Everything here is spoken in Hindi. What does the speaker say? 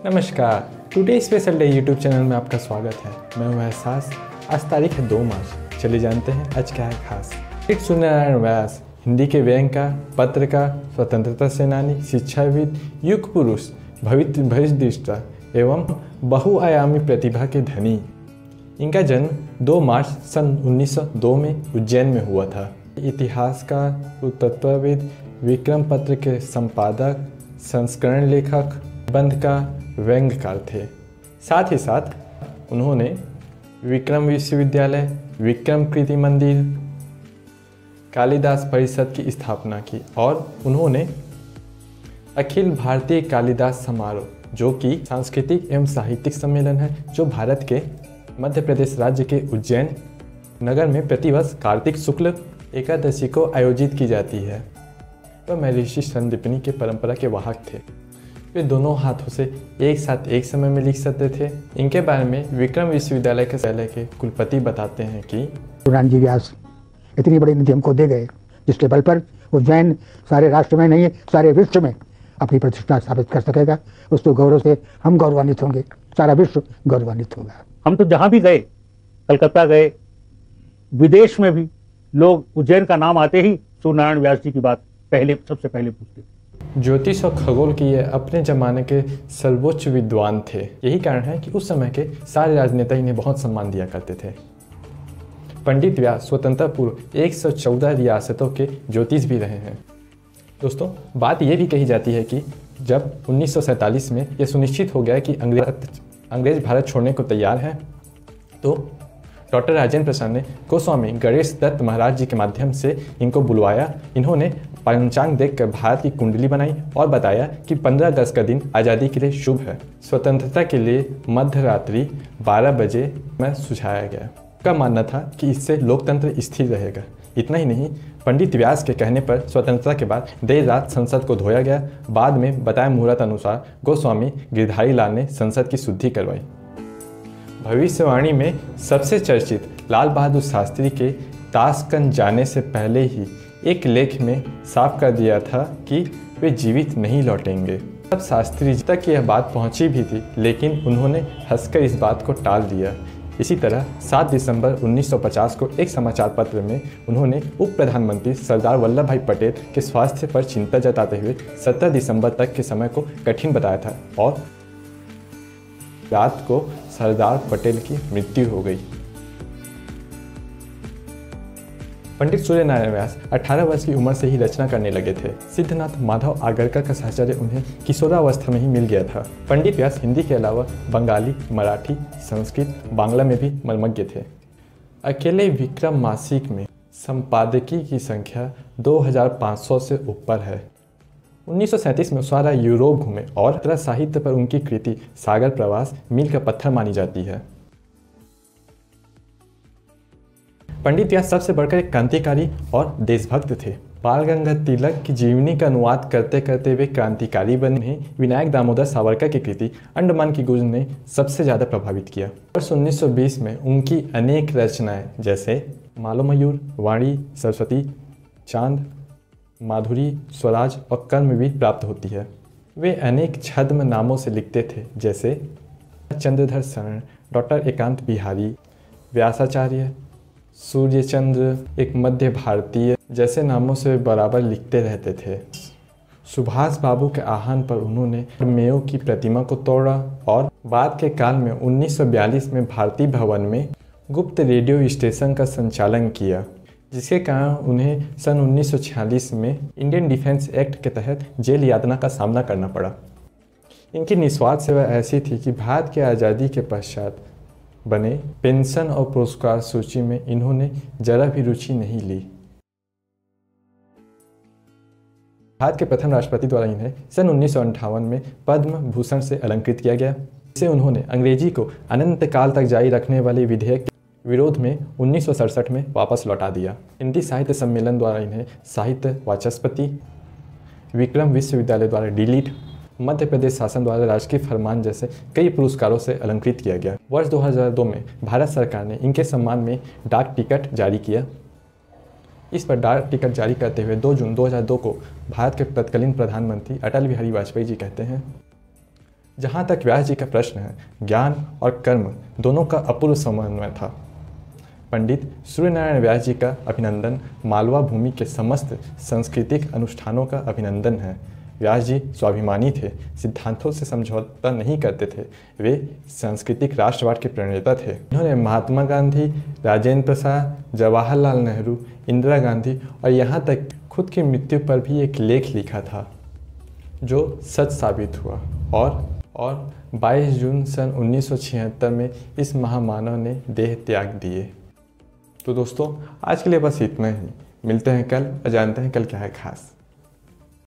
नमस्कार, today special day YouTube channel में आपका स्वागत है। मैं हूं एहसास। आज तारीख है 2 मार्च। चलिए जानते हैं आज क्या है खास। सूर्यनारायण व्यास हिंदी के व्यंग्यकार, पत्रकार, स्वतंत्रता सेनानी, शिक्षाविद, युग पुरुष, भविष्यद्रष्टा एवं बहुआयामी प्रतिभा के धनी। इनका जन्म 2 मार्च सन 1902 में उज्जैन में हुआ था। इतिहासकार, पुरातत्वविद, विक्रम पत्र के संपादक, संस्करण लेखक, निबंधकार, व्यंग्यकार थे। साथ ही साथ उन्होंने विक्रम विश्वविद्यालय, विक्रम कीर्ति मंदिर, कालिदास परिषद की स्थापना की और उन्होंने अखिल भारतीय कालिदास समारोह, जो कि सांस्कृतिक एवं साहित्यिक सम्मेलन है, जो भारत के मध्य प्रदेश राज्य के उज्जैन नगर में प्रतिवर्ष कार्तिक शुक्ल एकादशी को आयोजित की जाती है। वह महर्षि संदीपनी के परंपरा के वाहक थे। वे दोनों हाथों से एक साथ एक समय में लिख सकते थे। इनके बारे में विक्रम विश्वविद्यालय के कुलपति बताते हैं कि सूर्यनारायण जी व्यास इतनी बड़ी निधि हमको दे गए, जिसके बल पर उज्जैन सारे राष्ट्र में नहीं, सारे विश्व में अपनी प्रतिष्ठा स्थापित कर सकेगा। उस तो गौरव से हम गौरवान्वित होंगे, सारा विश्व गौरवान्वित होगा। हम तो जहां भी गए, कलकत्ता गए, विदेश में भी लोग उज्जैन का नाम आते ही सूर्यनारायण व्यास जी की बात सबसे पहले पूछते। ज्योतिष और खगोल की ये अपने जमाने के सर्वोच्च विद्वान थे। यही कारण है कि उस समय के सारे राजनेता इन्हें बहुत सम्मान दिया करते थे। पंडित व्यास स्वतंत्रता पूर्व 114 रियासतों के ज्योतिष भी रहे हैं। दोस्तों, बात यह भी कही जाती है कि जब 1947 में यह सुनिश्चित हो गया कि अंग्रेज भारत छोड़ने को तैयार हैं, तो डॉक्टर राजेंद्र प्रसाद ने गोस्वामी गणेश दत्त महाराज जी के माध्यम से इनको बुलवाया। इन्होंने पंचांग देखकर भारत की कुंडली बनाई और बताया कि 15 अगस्त का दिन आज़ादी के लिए शुभ है। स्वतंत्रता के लिए मध्य रात्रि 12 बजे में सुझाया गया। उनका मानना था कि इससे लोकतंत्र स्थिर रहेगा। इतना ही नहीं, पंडित व्यास के कहने पर स्वतंत्रता के बाद देर रात संसद को धोया गया। बाद में बताए मुहूर्त अनुसार गोस्वामी गिरधारी लाल ने संसद की शुद्धि करवाई। भविष्यवाणी में सबसे चर्चित लाल बहादुर शास्त्री के ताशकंद जाने से पहले ही एक लेख में साफ कर दिया था कि वे जीवित नहीं लौटेंगे। तब शास्त्री जी तक यह बात पहुंची भी थी, लेकिन उन्होंने हंसकर इस बात को टाल दिया। इसी तरह 7 दिसंबर 1950 को एक समाचार पत्र में उन्होंने उप प्रधानमंत्री सरदार वल्लभ भाई पटेल के स्वास्थ्य पर चिंता जताते हुए 17 दिसंबर तक के समय को कठिन बताया था और रात को सरदार पटेल की मृत्यु हो गई। पंडित सूर्यनारायण व्यास 18 वर्ष की उम्र से ही रचना करने लगे थे। सिद्धनाथ माधव आगरकर का साहचर्य उन्हें किशोरावस्था में ही मिल गया था। पंडित व्यास हिंदी के अलावा बंगाली, मराठी, संस्कृत, बांग्ला में भी मर्मज्ञ थे। अकेले विक्रम मासिक में संपादकीय की संख्या 2500 से ऊपर है। 1937 में सारा यूरोप घूमे और तरह साहित्य पर उनकी कृति सागर प्रवास मील का पत्थर मानी जाती है। पंडित व्यास सबसे बढ़कर एक क्रांतिकारी और देशभक्त थे। बाल गंगाधर तिलक की जीवनी का अनुवाद करते करते वे क्रांतिकारी बने। विनायक दामोदर सावरकर की कृति अंडमान की गूंज ने सबसे ज़्यादा प्रभावित किया। वर्ष 1920 में उनकी अनेक रचनाएं जैसे मालो मयूर, वाणी, सरस्वती, चांद, माधुरी, स्वराज और कर्मवीर प्राप्त होती है। वे अनेक छद्म नामों से लिखते थे, जैसे चंद्रधर शरण, डॉक्टर एकांत बिहारी, व्यासाचार्य, सूर्यचंद्र, एक मध्य भारतीय जैसे नामों से बराबर लिखते रहते थे। सुभाष बाबू के आह्वान पर उन्होंने मेयो की प्रतिमा को तोड़ा और बाद के काल में 1942 में भारतीय भवन में गुप्त रेडियो स्टेशन का संचालन किया, जिसके कारण उन्हें सन 1946 में इंडियन डिफेंस एक्ट के तहत जेल यातना का सामना करना पड़ा। इनकी निस्वार्थ सेवा ऐसी थी कि भारत की आज़ादी के पश्चात बने पेंशन और पुरस्कार सूची में इन्होंने जरा भी रुचि नहीं ली। भारत के प्रथम राष्ट्रपति द्वारा इन्हें सन 1958 में पद्म भूषण से अलंकृत किया गया। इसे उन्होंने अंग्रेजी को अनंत काल तक जारी रखने वाले विधेयक के विरोध में 1967 में वापस लौटा दिया। हिंदी साहित्य सम्मेलन द्वारा इन्हें साहित्य वाचस्पति, विक्रम विश्वविद्यालय द्वारा डीलिट, मध्य प्रदेश शासन द्वारा राजकीय फरमान जैसे कई पुरस्कारों से अलंकृत किया गया। वर्ष 2002 में भारत सरकार ने इनके सम्मान में डाक टिकट जारी किया। इस पर डाक टिकट जारी करते हुए 2 जून 2002 को भारत के तत्कालीन प्रधानमंत्री अटल बिहारी वाजपेयी जी कहते हैं, जहाँ तक व्यास जी का प्रश्न है, ज्ञान और कर्म दोनों का अपूर्व समन्वय था। पंडित सूर्यनारायण व्यास जी का अभिनंदन मालवा भूमि के समस्त सांस्कृतिक अनुष्ठानों का अभिनंदन है। व्यास जी स्वाभिमानी थे, सिद्धांतों से समझौता नहीं करते थे। वे सांस्कृतिक राष्ट्रवाद के प्रणेता थे। उन्होंने महात्मा गांधी, राजेंद्र प्रसाद, जवाहरलाल नेहरू, इंदिरा गांधी और यहाँ तक खुद की मृत्यु पर भी एक लेख लिखा था जो सच साबित हुआ। और 22 जून सन 1976 में इस महामानव ने देह त्याग दिए। तो दोस्तों, आज के लिए बस इतना ही। मिलते हैं कल और जानते हैं कल क्या है खास।